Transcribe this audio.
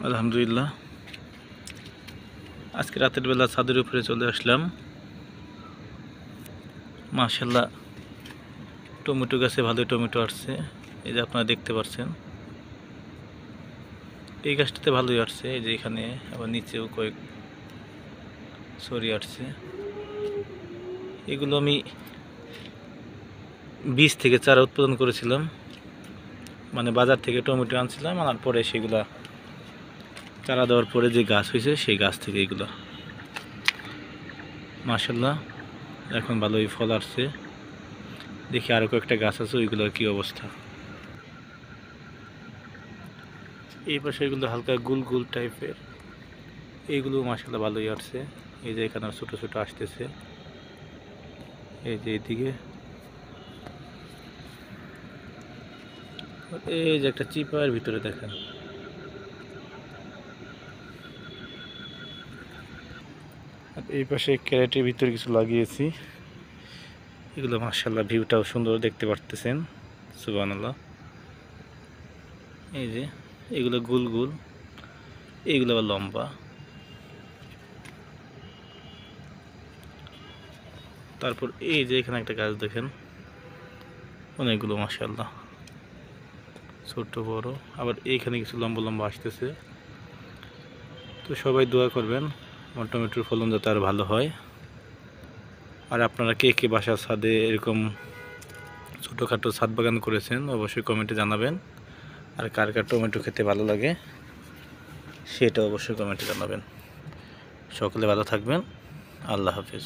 আলহামদুলিল্লাহ, আজকে রাতের বেলা ছাদের উপরে চলে আসলাম। মাশাআল্লাহ, টমেটো গাছে ভালোই টমেটো আসছে। এই যে আপনারা দেখতে পাচ্ছেন, এই গাছটাতে ভালোই আসছে। এই যে এখানে আবার নিচেও কয়েক ছড়িয়ে আসছে। এগুলো আমি বীজ থেকে চারা উৎপাদন করেছিলাম, মানে বাজার থেকে টমেটো আনছিলাম, আনার পরে সেগুলা চারা দেওয়ার পরে যে গাছ হয়েছে সেই গাছ থেকে এগুলো মাশাআল্লাহ এখন ভালোই ফল আসছে। দেখি আরও কয়েকটা গাছ আছে, ওইগুলোর কি অবস্থা। এই পাশে এগুলো হালকা গুল গুল টাইপের, এইগুলো মাশাআল্লাহ ভালোই আসছে। এই যে এখানে ছোট ছোট আসতেছে, এই যে এইদিকে, এই যে একটা চিপার ভিতরে দেখেন। এই পাশে ক্যারেটের ভিতরে কিছু লাগিয়েছি, এগুলো মাশাআল্লাহ ভিউটাও সুন্দর দেখতে পারতেছেন। সুবহানাল্লাহ, এই যে এগুলো গোল গোল, এইগুলো আবার লম্বা। তারপর এই যে এখানে একটা গাছ দেখেন, অনেকগুলো মাশাআল্লাহ, ছোট বড়। আবার এইখানে কিছু লম্বা লম্বা আসতেছে। তো সবাই দোয়া করবেন আমার টমেটোর ফলন যাতে আরও ভালো হয়। আর আপনারা কে কে বাসার ছাদে এরকম ছোটোখাটো ছাদ বাগান করেছেন অবশ্যই কমেন্টে জানাবেন। আর কার কার টমেটো খেতে ভালো লাগে সেটা অবশ্যই কমেন্টে জানাবেন। সকলে ভালো থাকবেন। আল্লাহ হাফেজ।